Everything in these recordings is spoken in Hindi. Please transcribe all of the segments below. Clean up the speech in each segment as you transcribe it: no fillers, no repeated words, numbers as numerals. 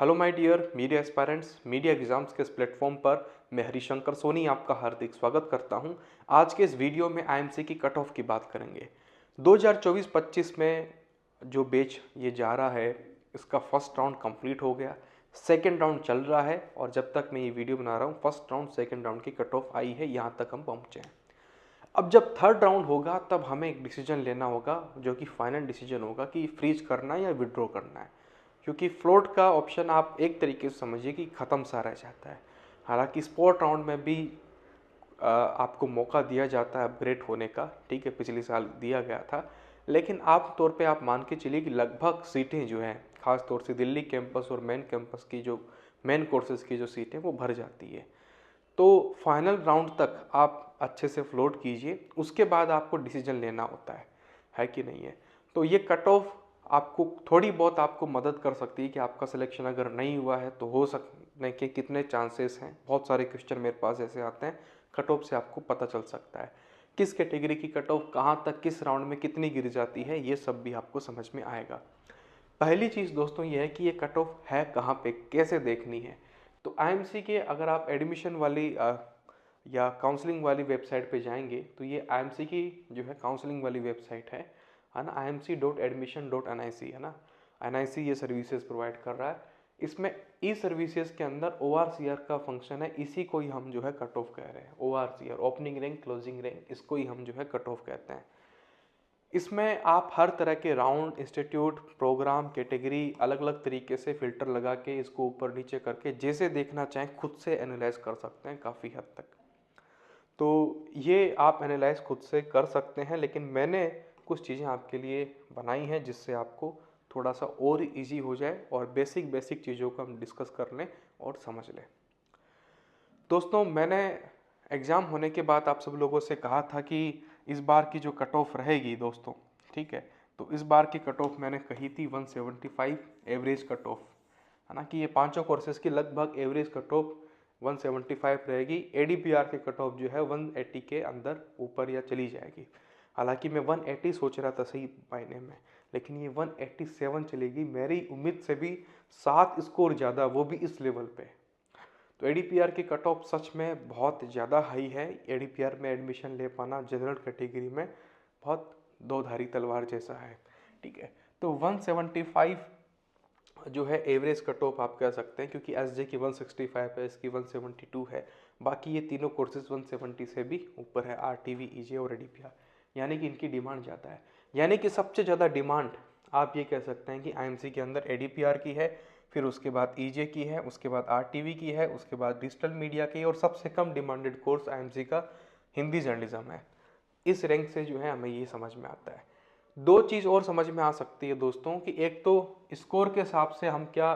Hello my dear media aspirants, media exams के इस प्लेटफॉर्म पर मैं हरिशंकर सोनी आपका हार्दिक स्वागत करता हूं। आज के इस वीडियो में आईएमसी की कट ऑफ की बात करेंगे। 2024-25 में जो बैच ये जा रहा है, इसका फर्स्ट राउंड कंप्लीट हो गया, सेकेंड राउंड चल रहा है और जब तक मैं ये वीडियो बना रहा हूँ फर्स्ट राउंड सेकेंड राउंड की कट ऑफ आई है, यहाँ तक हम पहुँचे हैं। अब जब थर्ड राउंड होगा तब हमें एक डिसीजन लेना होगा जो कि फाइनल डिसीजन होगा कि फ्रीज करना है या विड्रॉ करना है, क्योंकि फ्लोट का ऑप्शन आप एक तरीके से समझिए कि ख़त्म सा रह जाता है। हालांकि स्पॉट राउंड में भी आपको मौका दिया जाता है अपग्रेड होने का, ठीक है, पिछले साल दिया गया था, लेकिन आम तौर पे आप मान के चलिए कि लगभग सीटें जो हैं खास तौर से दिल्ली कैंपस और मेन कैंपस की जो मेन कोर्सेज़ की जो सीटें वो भर जाती है। तो फाइनल राउंड तक आप अच्छे से फ्लोट कीजिए, उसके बाद आपको डिसीजन लेना होता है कि नहीं है। तो ये कट ऑफ आपको थोड़ी बहुत आपको मदद कर सकती है कि आपका सिलेक्शन अगर नहीं हुआ है तो हो सकने के कितने चांसेस हैं। बहुत सारे क्वेश्चन मेरे पास ऐसे आते हैं, कट ऑफ से आपको पता चल सकता है किस कैटेगरी की कट ऑफ कहाँ तक किस राउंड में कितनी गिर जाती है, ये सब भी आपको समझ में आएगा। पहली चीज़ दोस्तों ये है कि ये कट ऑफ है कहाँ पे, कैसे देखनी है। तो आईएमसी के अगर आप एडमिशन वाली या काउंसलिंग वाली वेबसाइट पे जाएंगे तो ये आईएमसी की जो है काउंसलिंग वाली वेबसाइट है ना, imc.admission.nic है ना। एनआईसी ये सर्विसेज प्रोवाइड कर रहा है। इसमें ई सर्विसेज के अंदर ORCR का फंक्शन है, इसी को ही हम जो है कट ऑफ कह रहे हैं। ORCR opening rank closing rank, इसको ही हम जो है कट ऑफ कहते हैं। इसमें आप हर तरह के राउंड, इंस्टीट्यूट, प्रोग्राम, कैटेगरी अलग अलग तरीके से फिल्टर लगा के इसको ऊपर नीचे करके जैसे देखना चाहें खुद से एनालाइज कर सकते हैं काफ़ी हद तक। तो ये आप एनालाइज खुद से कर सकते हैं, लेकिन मैंने कुछ चीज़ें आपके लिए बनाई हैं जिससे आपको थोड़ा सा और इजी हो जाए और बेसिक बेसिक चीज़ों को हम डिस्कस कर लें और समझ लें। दोस्तों, मैंने एग्ज़ाम होने के बाद आप सब लोगों से कहा था कि इस बार की जो कट ऑफ रहेगी दोस्तों, ठीक है, तो इस बार की कट ऑफ मैंने कही थी 175 एवरेज कट ऑफ, है ना, कि ये पांचों कोर्सेज की लगभग एवरेज कट ऑफ 175 रहेगी। एडीपीआर की कट ऑफ जो है 180 के अंदर ऊपर या चली जाएगी। हालांकि मैं 180 सोच रहा था सही मायने में, लेकिन ये 187 चलेगी मेरी उम्मीद से भी 7 स्कोर ज़्यादा, वो भी इस लेवल पे। तो एडीपीआर की कट ऑफ सच में बहुत ज़्यादा हाई है। एडीपीआर में एडमिशन ले पाना जनरल कैटेगरी में बहुत दो धारी तलवार जैसा है, ठीक है। तो 175 जो है एवरेज कट ऑफ आप कह सकते हैं, क्योंकि एसजे की 165 है, इसकी 172 है, बाकी ये तीनों कोर्सेज 170 से भी ऊपर है, आरटीवी, ईजे और एडीपीआर, यानी कि इनकी डिमांड ज़्यादा है। यानी कि सबसे ज़्यादा डिमांड आप ये कह सकते हैं कि आईएमसी के अंदर एडीपीआर की है, फिर उसके बाद ईजे की है, उसके बाद आरटीवी की है, उसके बाद डिजिटल मीडिया की, और सबसे कम डिमांडेड कोर्स आईएमसी का हिंदी जर्नलिज्म है। इस रैंक से जो है हमें ये समझ में आता है। दो चीज़ और समझ में आ सकती है दोस्तों कि एक तो स्कोर के हिसाब से हम क्या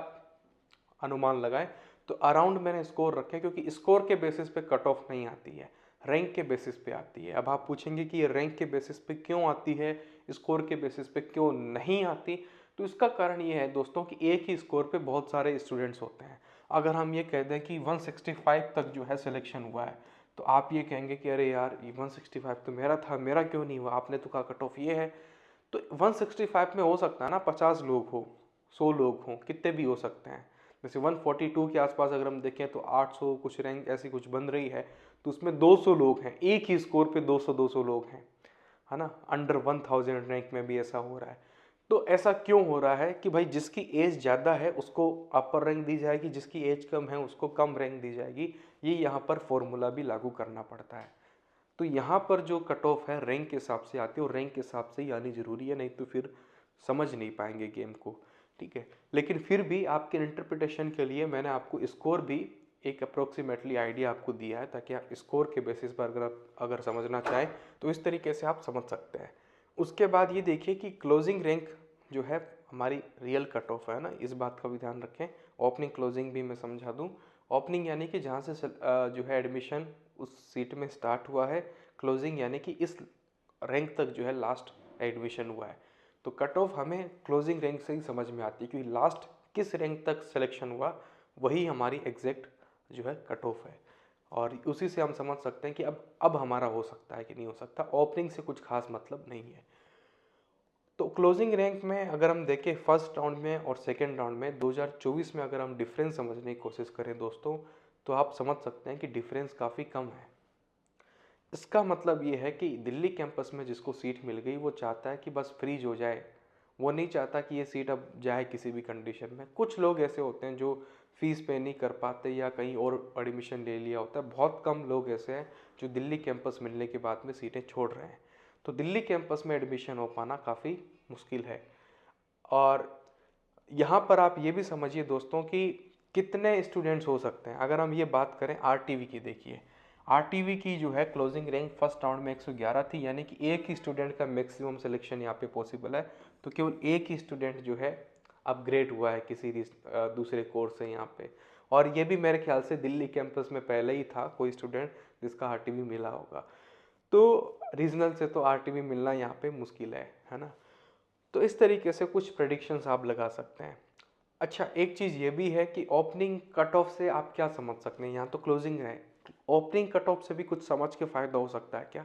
अनुमान लगाएं, तो अराउंड मैंने स्कोर रखे क्योंकि स्कोर के बेसिस पे कट ऑफ नहीं आती है, रैंक के बेसिस पे आती है। अब आप पूछेंगे कि ये रैंक के बेसिस पे क्यों आती है, स्कोर के बेसिस पे क्यों नहीं आती। तो इसका कारण ये है दोस्तों कि एक ही स्कोर पे बहुत सारे स्टूडेंट्स होते हैं। अगर हम ये कह दें कि 165 तक जो है सिलेक्शन हुआ है, तो आप ये कहेंगे कि अरे यार ये 165 तो मेरा था, मेरा क्यों नहीं हुआ, आपने तो कहा कट ऑफ ये है। तो 165 में हो सकता है ना 50 लोग हो, 100 लोग हों, कितने भी हो सकते हैं। जैसे 142 के आसपास अगर हम देखें तो 800 कुछ रैंक ऐसी कुछ बन रही है, तो उसमें 200 लोग हैं, एक ही स्कोर पे 200 लोग हैं, है ना। अंडर 1000 रैंक में भी ऐसा हो रहा है। तो ऐसा क्यों हो रहा है कि भाई जिसकी एज ज़्यादा है उसको अपर रैंक दी जाएगी, जिसकी एज कम है उसको कम रैंक दी जाएगी। ये यहाँ पर फॉर्मूला भी लागू करना पड़ता है। तो यहाँ पर जो कट ऑफ है रैंक के हिसाब से आती है और रैंक के हिसाब से ही आनी जरूरी है, नहीं तो फिर समझ नहीं पाएंगे गेम को, ठीक है। लेकिन फिर भी आपके इंटरप्रिटेशन के लिए मैंने आपको स्कोर भी एक अप्रोक्सीमेटली आइडिया आपको दिया है, ताकि आप स्कोर के बेसिस पर अगर समझना चाहें तो इस तरीके से आप समझ सकते हैं। उसके बाद ये देखिए कि क्लोजिंग रैंक जो है हमारी रियल कट ऑफ है ना, इस बात का भी ध्यान रखें। ओपनिंग क्लोजिंग भी मैं समझा दूं। ओपनिंग यानी कि जहाँ से जो है एडमिशन उस सीट में स्टार्ट हुआ है, क्लोजिंग यानी कि इस रैंक तक जो है लास्ट एडमिशन हुआ है। तो कट ऑफ हमें क्लोजिंग रैंक से ही समझ में आती है, क्योंकि लास्ट किस रैंक तक सिलेक्शन हुआ वही हमारी एग्जैक्ट जो है कट ऑफ है, और उसी से हम समझ सकते हैं कि अब हमारा हो सकता है कि नहीं हो सकता। ओपनिंग से कुछ खास मतलब नहीं है। तो क्लोजिंग रैंक में अगर हम देखें फर्स्ट राउंड में और सेकेंड राउंड में 2024 में अगर हम डिफरेंस समझने की कोशिश करें दोस्तों, तो आप समझ सकते हैं कि डिफरेंस काफ़ी कम है। इसका मतलब ये है कि दिल्ली कैंपस में जिसको सीट मिल गई वो चाहता है कि बस फ्रीज हो जाए, वो नहीं चाहता कि ये सीट अब जाए किसी भी कंडीशन में। कुछ लोग ऐसे होते हैं जो फीस पे नहीं कर पाते या कहीं और एडमिशन ले लिया होता है, बहुत कम लोग ऐसे हैं जो दिल्ली कैंपस मिलने के बाद में सीटें छोड़ रहे हैं। तो दिल्ली कैंपस में एडमिशन हो पाना काफ़ी मुश्किल है। और यहाँ पर आप ये भी समझिए दोस्तों कि कितने स्टूडेंट्स हो सकते हैं। अगर हम ये बात करें आरटीवी की, देखिए आरटीवी की जो है क्लोजिंग रैंक फर्स्ट राउंड में 111 थी, यानी कि एक ही स्टूडेंट का मैक्सिमम सिलेक्शन यहाँ पे पॉसिबल है। तो केवल एक ही स्टूडेंट जो है अपग्रेड हुआ है किसी दूसरे कोर्स से यहाँ पे। और ये भी मेरे ख्याल से दिल्ली कैंपस में पहले ही था कोई स्टूडेंट जिसका आरटीवी मिला होगा। तो रीजनल से तो आरटीवी मिलना यहाँ पे मुश्किल है ना। तो इस तरीके से कुछ प्रेडिक्शंस आप लगा सकते हैं। अच्छा, एक चीज़ ये भी है कि ओपनिंग कट ऑफ से आप क्या समझ सकते हैं। यहाँ तो क्लोजिंग है, ओपनिंग कट ऑफ से भी कुछ समझ के फ़ायदा हो सकता है क्या।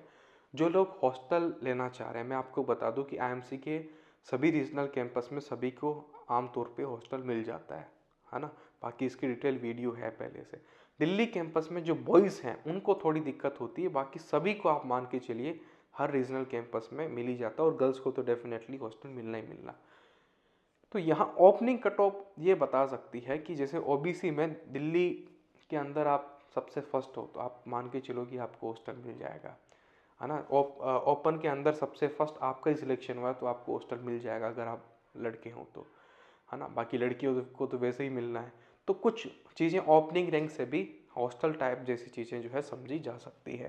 जो लोग हॉस्टल लेना चाह रहे हैं, मैं आपको बता दूं कि आईएमसी के सभी रीजनल कैंपस में सभी को आमतौर पे हॉस्टल मिल जाता है ना। बाकी इसकी डिटेल वीडियो है पहले से। दिल्ली कैंपस में जो बॉयज़ हैं उनको थोड़ी दिक्कत होती है, बाकी सभी को आप मान के चलिए हर रीजनल कैंपस में मिल ही जाता है, और गर्ल्स को तो डेफिनेटली हॉस्टल मिलना ही मिलना। तो यहाँ ओपनिंग कट ऑफ ये बता सकती है कि जैसे ओबीसी में दिल्ली के अंदर आप सबसे फर्स्ट हो तो आप मान के चलो कि आपको हॉस्टल मिल जाएगा, है ना। ओपन के अंदर सबसे फर्स्ट आपका ही सिलेक्शन हुआ तो आपको हॉस्टल मिल जाएगा अगर आप लड़के हों तो, है ना। बाकी लड़कियों को तो वैसे ही मिलना है। तो कुछ चीज़ें ओपनिंग रैंक से भी हॉस्टल टाइप जैसी चीज़ें जो है समझी जा सकती है।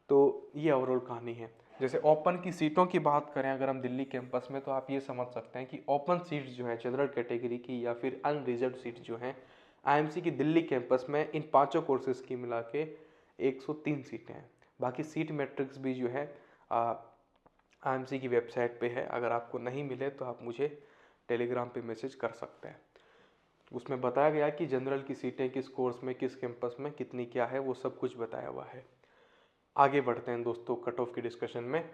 तो ये ओवरऑल कहानी है। जैसे ओपन की सीटों की बात करें अगर हम दिल्ली कैंपस में, तो आप ये समझ सकते हैं कि ओपन सीट्स जो है जनरल कैटेगरी की या फिर अनरिजर्व सीट जो हैं आईएमसी की दिल्ली कैंपस में, इन पांचों कोर्सेज की मिला के 103 सीटें हैं। बाकी सीट मैट्रिक्स भी जो है आईएमसी की वेबसाइट पे है, अगर आपको नहीं मिले तो आप मुझे टेलीग्राम पे मैसेज कर सकते हैं। उसमें बताया गया कि जनरल की सीटें किस कोर्स में किस कैंपस में कितनी क्या है, वो सब कुछ बताया हुआ है। आगे बढ़ते हैं दोस्तों कट ऑफ की डिस्कशन में।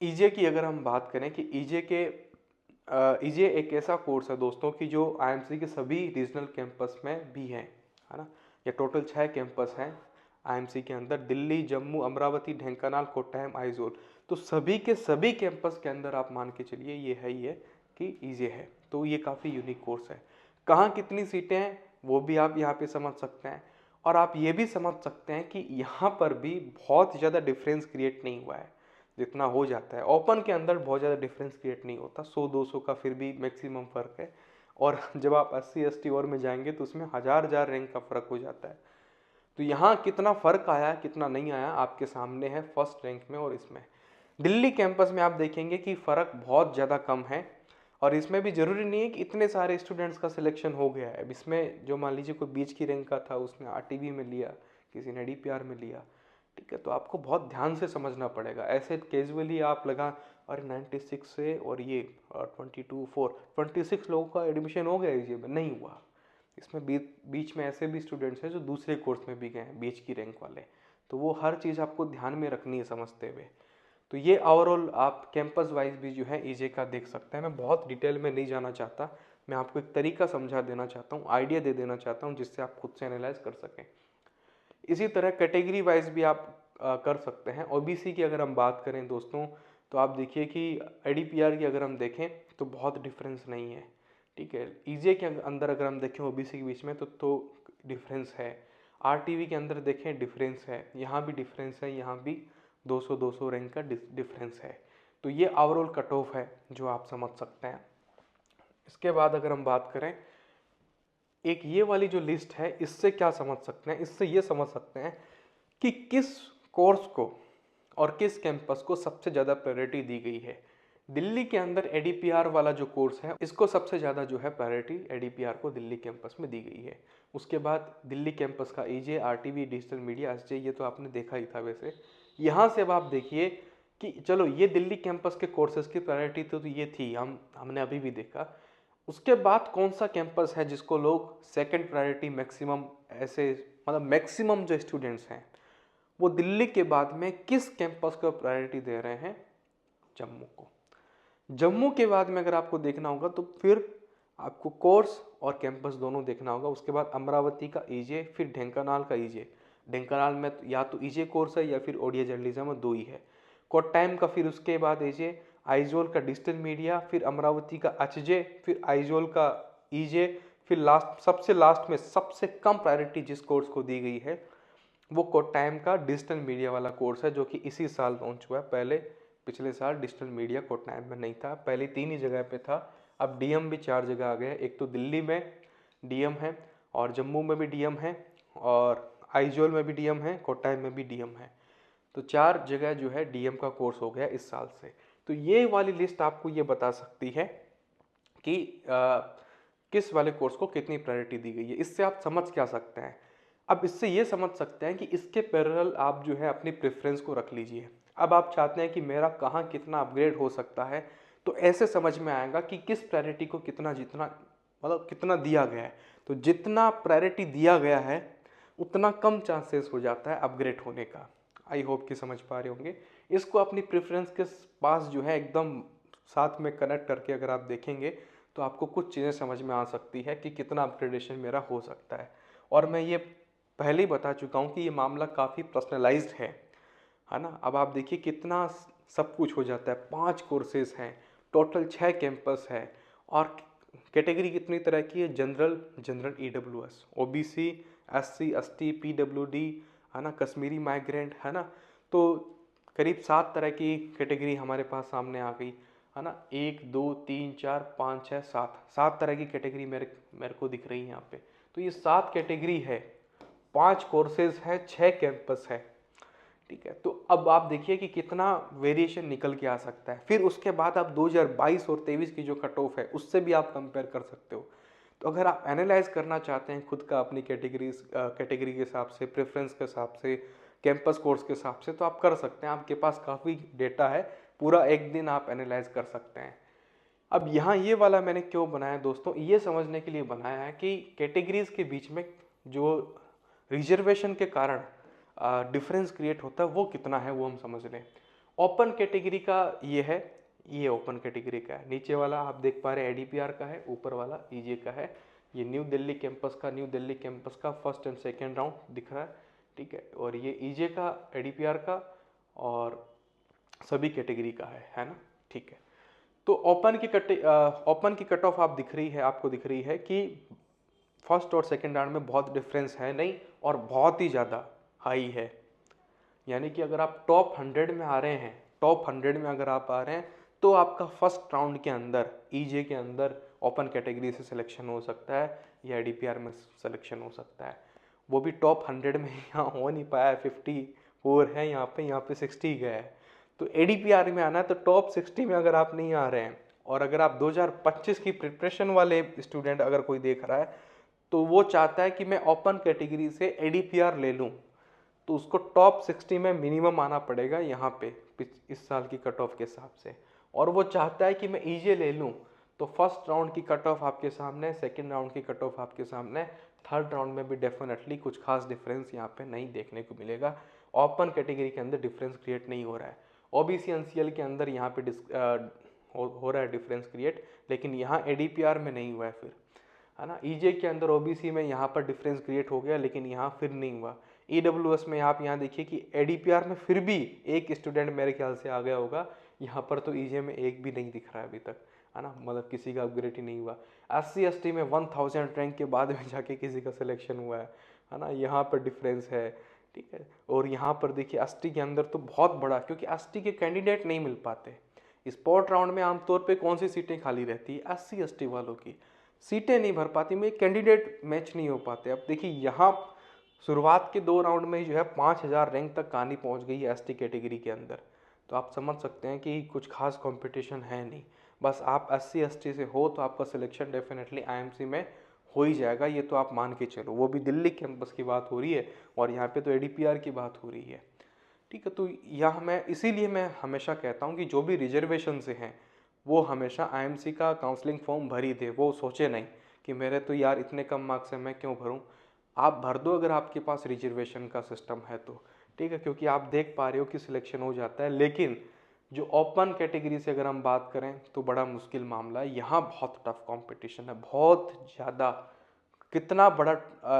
ईजे की अगर हम बात करें कि ईजे एक ऐसा कोर्स है दोस्तों कि जो आईएमसी के सभी रीजनल कैंपस में भी है ना। ये टोटल 6 कैंपस हैं आईएमसी के अंदर, दिल्ली, जम्मू, अमरावती, ढेंकानाल, कोट्टायम, आइजोल। तो सभी के सभी कैंपस के अंदर आप मान के चलिए ये है ही है कि ईजे है। तो ये काफ़ी यूनिक कोर्स है। कहाँ कितनी सीटें हैं वो भी आप यहाँ पे समझ सकते हैं। और आप ये भी समझ सकते हैं कि यहाँ पर भी बहुत ज़्यादा डिफरेंस क्रिएट नहीं हुआ है जितना हो जाता है। ओपन के अंदर बहुत ज़्यादा डिफरेंस क्रिएट नहीं होता, 100-200 का फिर भी मैक्सिमम फ़र्क है। और जब आप 80-80 और में जाएंगे तो उसमें हज़ार रैंक का फ़र्क हो जाता है। तो यहाँ कितना फ़र्क आया कितना नहीं आया आपके सामने है फर्स्ट रैंक में और इसमें। दिल्ली कैंपस में आप देखेंगे कि फ़र्क बहुत ज़्यादा कम है, और इसमें भी ज़रूरी नहीं है कि इतने सारे स्टूडेंट्स का सिलेक्शन हो गया है। अब इसमें जो मान लीजिए कोई बीच की रैंक का था उसने आरटीवी में लिया, किसी ने डीपीआर में लिया, ठीक है, तो आपको बहुत ध्यान से समझना पड़ेगा। ऐसे कैजुअली आप लगा और 96 से और ये 26 लोगों का एडमिशन हो गया इसी में, नहीं हुआ। इसमें बीच में ऐसे भी स्टूडेंट्स हैं जो दूसरे कोर्स में भी गए हैं बीच की रैंक वाले। तो वो हर चीज़ आपको ध्यान में रखनी है समझते हुए। तो ये ओवरऑल आप कैंपस वाइज भी जो है ईजे का देख सकते हैं। मैं बहुत डिटेल में नहीं जाना चाहता, मैं आपको एक तरीका समझा देना चाहता हूँ, आइडिया दे देना चाहता हूँ जिससे आप खुद से एनालाइज कर सकें। इसी तरह कैटेगरी वाइज भी आप कर सकते हैं। ओबीसी की अगर हम बात करें दोस्तों, तो आप देखिए कि एडीपीआर की अगर हम देखें तो बहुत डिफरेंस नहीं है, ठीक है। ईजे के अंदर अगर हम देखें ओबीसी के बीच में तो डिफरेंस है। आरटीवी के अंदर देखें डिफरेंस है, यहाँ भी डिफरेंस है, यहाँ भी 200 रैंक का डिफरेंस है। तो ये ओवरऑल कट ऑफ है जो आप समझ सकते हैं। इसके बाद अगर हम बात करें एक ये वाली जो लिस्ट है, इससे क्या समझ सकते हैं, इससे ये समझ सकते हैं कि किस कोर्स को और किस कैंपस को सबसे ज़्यादा प्रायोरिटी दी गई है। दिल्ली के अंदर एडीपीआर वाला जो कोर्स है इसको सबसे ज़्यादा जो है प्रायोरिटी एडीपीआर को दिल्ली कैंपस में दी गई है। उसके बाद दिल्ली कैंपस का EJ, RTV, digital media, SJ, ये तो आपने देखा ही था वैसे। यहाँ से अब आप देखिए कि चलो ये दिल्ली कैंपस के कोर्सेज की प्रायोरिटी तो ये थी, हमने अभी भी देखा। उसके बाद कौन सा कैंपस है जिसको लोग सेकंड प्रायोरिटी मैक्सिमम, ऐसे मतलब मैक्सिमम जो स्टूडेंट्स हैं वो दिल्ली के बाद में किस कैंपस को प्रायोरिटी दे रहे हैं, जम्मू को। जम्मू के बाद में अगर आपको देखना होगा तो फिर आपको कोर्स और कैंपस दोनों देखना होगा। उसके बाद अमरावती का ईजे, फिर ढेंकानाल का ईजे। ढेंकानाल में या तो ईजे कोर्स है या फिर ओडिया जर्नलिज्म में, दो ही है। कोट्टायम का फिर उसके बाद ईजे, आइजोल का डिजिटल मीडिया, फिर अमरावती का एचजे, फिर आइजोल का ईजे, फिर लास्ट सबसे लास्ट में सबसे कम प्रायोरिटी जिस कोर्स को दी गई है वो कोट्टायम का डिजिटल मीडिया वाला कोर्स है, जो कि इसी साल लॉन्च हुआ है। पहले पिछले साल डिजिटल मीडिया कोट्टायम में नहीं था, पहले 3 ही जगह पे था। अब डीएम भी 4 जगह आ गए। एक तो दिल्ली में डीएम है, और जम्मू में भी डीएम है, और आइजोल में भी डीएम है, कोट्टायम में भी डीएम है। तो 4 जगह जो है डीएम का कोर्स हो गया इस साल से। तो ये वाली लिस्ट आपको ये बता सकती है कि किस वाले कोर्स को कितनी प्रायोरिटी दी गई है। इससे आप समझ क्या सकते हैं, अब इससे ये समझ सकते हैं कि इसके पैरेलल आप जो है अपनी प्रेफरेंस को रख लीजिए। अब आप चाहते हैं कि मेरा कहाँ कितना अपग्रेड हो सकता है, तो ऐसे समझ में आएगा कि किस प्रायोरिटी को कितना जितना मतलब कितना दिया गया है। तो जितना प्रायोरिटी दिया गया है उतना कम चांसेस हो जाता है अपग्रेड होने का। आई होप कि समझ पा रहे होंगे। इसको अपनी प्रेफरेंस के पास जो है एकदम साथ में कनेक्ट करके अगर आप देखेंगे तो आपको कुछ चीज़ें समझ में आ सकती है कि कितना अपग्रेडेशन मेरा हो सकता है। और मैं ये पहले ही बता चुका हूँ कि ये मामला काफ़ी पर्सनलाइज्ड है ना। अब आप देखिए कितना सब कुछ हो जाता है। 5 कोर्सेज हैं, टोटल 6 कैंपस है, और कैटेगरी कितनी तरह की है, general EWS, OBC, SC, ST, PWD, है ना, कश्मीरी माइग्रेंट, है ना। तो करीब 7 तरह की कैटेगरी हमारे पास सामने आ गई, है ना। 1 2 3 4 5 6 7 तरह की कैटेगरी मेरे को दिख रही है यहाँ पे। तो ये 7 कैटेगरी है, 5 कोर्सेज है, 6 कैंपस है, ठीक है। तो अब आप देखिए कि कितना वेरिएशन निकल के आ सकता है। फिर उसके बाद आप 2022 और 23 की जो कट ऑफ है उससे भी आप कंपेयर कर सकते हो। तो अगर आप एनालाइज करना चाहते हैं खुद का अपनी कैटेगरी के हिसाब से, प्रेफरेंस के हिसाब से, कैंपस कोर्स के हिसाब से, तो आप कर सकते हैं। आपके पास काफ़ी डेटा है, पूरा एक दिन आप एनालाइज कर सकते हैं। अब यहाँ ये वाला मैंने क्यों बनाया दोस्तों, ये समझने के लिए बनाया है कि कैटेगरीज के बीच में जो रिजर्वेशन के कारण डिफरेंस क्रिएट होता है वो कितना है, वो हम समझ लें। ओपन कैटेगरी का ये है, ये ओपन कैटेगरी का है। नीचे वाला आप देख पा रहे हैं एडीपीआर का है, ऊपर वाला ईजे का है। ये न्यू दिल्ली कैंपस का फर्स्ट एंड सेकेंड राउंड दिख रहा है, ठीक है। और ये ईजे का, एडीपीआर का, और सभी कैटेगरी का है ना, ठीक है। तो ओपन की कट ऑफ आप दिख रही है, आपको दिख रही है कि फर्स्ट और सेकेंड राउंड में बहुत डिफरेंस है नहीं, और बहुत ही ज़्यादा हाई है। यानी कि अगर आप टॉप 100 में आ रहे हैं, टॉप 100 में अगर आप आ रहे हैं तो आपका फर्स्ट राउंड के अंदर ईजे के अंदर ओपन कैटेगरी से सिलेक्शन हो सकता है या डीपीआर में सिलेक्शन हो सकता है। वो भी टॉप 100 में यहाँ हो नहीं पाया है, 54 है यहाँ पे 60 गया है। तो एडीपीआर में आना है तो टॉप 60 में अगर आप नहीं आ रहे हैं, और अगर आप 2025 की प्रिपरेशन वाले स्टूडेंट अगर कोई देख रहा है तो वो चाहता है कि मैं ओपन कैटेगरी से एडीपीआर ले लूँ, तो उसको टॉप 60 में मिनिमम आना पड़ेगा यहाँ पे इस साल की कट ऑफ के हिसाब से। और वो चाहता है कि मैं ईजे ले लूँ, तो फर्स्ट राउंड की कट ऑफ आपके सामने, सेकंड राउंड की कट ऑफ आपके सामने, थर्ड राउंड में भी डेफिनेटली कुछ खास डिफरेंस यहाँ पे नहीं देखने को मिलेगा। ओपन कैटेगरी के अंदर डिफरेंस क्रिएट नहीं हो रहा है। ओबीसी एनसीएल के अंदर यहाँ पे हो रहा है डिफरेंस क्रिएट, लेकिन यहाँ एडीपीआर में नहीं हुआ है फिर, है ना। ईजे के अंदर ओबीसी में यहाँ पर डिफरेंस क्रिएट हो गया, लेकिन यहाँ फिर नहीं हुआ। ईडब्ल्यूएस में आप यहाँ देखिए कि एडीपीआर में फिर भी एक स्टूडेंट मेरे ख्याल से आ गया होगा, यहाँ पर तो ईजे में एक भी नहीं दिख रहा है अभी तक, है ना। मतलब किसी का अपग्रेड ही नहीं हुआ। एससी एसटी में 1000 रैंक के बाद में जाके किसी का सिलेक्शन हुआ है ना। यहाँ पर डिफरेंस है, ठीक है। और यहाँ पर देखिए एसटी के अंदर तो बहुत बड़ा, क्योंकि एसटी के कैंडिडेट नहीं मिल पाते। स्पॉट राउंड में आमतौर पे कौन सी सीटें खाली रहती है, एससी एसटी वालों की सीटें नहीं भर पाती, में कैंडिडेट मैच नहीं हो पाते। अब देखिए यहाँ शुरुआत के 2 राउंड में ही जो है 5000 रैंक तक कहानी पहुँच गई है एसटी कैटेगरी के अंदर। तो आप समझ सकते हैं कि कुछ खास कंपटीशन है नहीं। बस आप एससी एसटी से हो तो आपका सिलेक्शन डेफिनेटली आईएमसी में हो ही जाएगा, ये तो आप मान के चलो। वो भी दिल्ली कैंपस की बात हो रही है, और यहाँ पे तो एडीपीआर की बात हो रही है, ठीक है। तो यहाँ मैं इसीलिए मैं हमेशा कहता हूँ कि जो भी रिजर्वेशन से हैं वो हमेशा आईएमसी का काउंसलिंग फॉर्म भर ही दे। वो सोचे नहीं कि मेरे तो यार इतने कम मार्क्स हैं मैं क्यों भरूं। आप भर दो अगर आपके पास रिजर्वेशन का सिस्टम है तो, ठीक है। क्योंकि आप देख पा रहे हो कि सिलेक्शन हो जाता है, लेकिन जो ओपन कैटेगरी से अगर हम बात करें तो बड़ा मुश्किल मामला है, यहाँ बहुत टफ कंपटीशन है, बहुत ज़्यादा। कितना बड़ा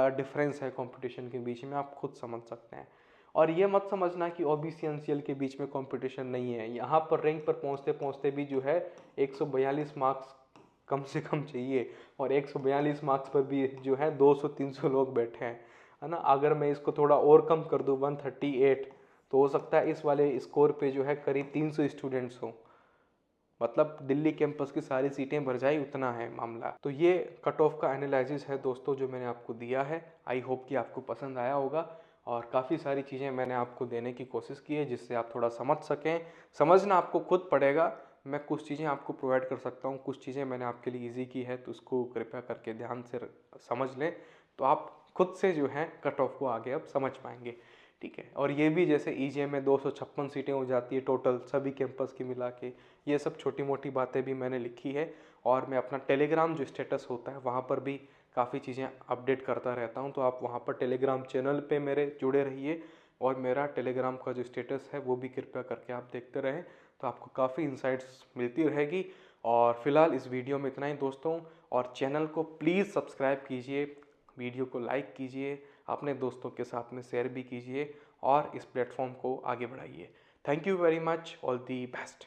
डिफरेंस है कंपटीशन के बीच में, आप खुद समझ सकते हैं। और ये मत समझना कि ओबीसी एनसीएल के बीच में कंपटीशन नहीं है, यहाँ पर रैंक पर पहुँचते पहुँचते भी जो है 142 मार्क्स कम से कम चाहिए, और 142 मार्क्स पर भी जो है 200-300 लोग बैठे हैं, है ना। अगर मैं इसको थोड़ा और कम कर दूँ 138, तो हो सकता है इस वाले स्कोर पे जो है करीब 300 स्टूडेंट्स हों, मतलब दिल्ली कैंपस की सारी सीटें भर जाए, उतना है मामला। तो ये कट ऑफ का एनालिसिस है दोस्तों जो मैंने आपको दिया है। आई होप कि आपको पसंद आया होगा, और काफ़ी सारी चीज़ें मैंने आपको देने की कोशिश की है जिससे आप थोड़ा समझ सकें। समझना आपको खुद पड़ेगा, मैं कुछ चीज़ें आपको प्रोवाइड कर सकता हूँ, कुछ चीज़ें मैंने आपके लिए ईजी की है, तो उसको कृपया करके ध्यान से समझ लें, तो आप खुद से जो है कट ऑफ को आगे अब समझ पाएंगे, ठीक है। और ये भी जैसे ईजीएम में 256 सीटें हो जाती है टोटल सभी कैंपस की मिला के, ये सब छोटी मोटी बातें भी मैंने लिखी है। और मैं अपना टेलीग्राम जो स्टेटस होता है वहाँ पर भी काफ़ी चीज़ें अपडेट करता रहता हूँ, तो आप वहाँ पर टेलीग्राम चैनल पे मेरे जुड़े रहिए, और मेरा टेलीग्राम का जो स्टेटस है वो भी कृपया करके आप देखते रहें, तो आपको काफ़ी इंसाइट्स मिलती रहेगी। और फिलहाल इस वीडियो में इतना ही दोस्तों, और चैनल को प्लीज़ सब्सक्राइब कीजिए, वीडियो को लाइक कीजिए, अपने दोस्तों के साथ में शेयर भी कीजिए, और इस प्लेटफॉर्म को आगे बढ़ाइए। Thank you very much, all the best.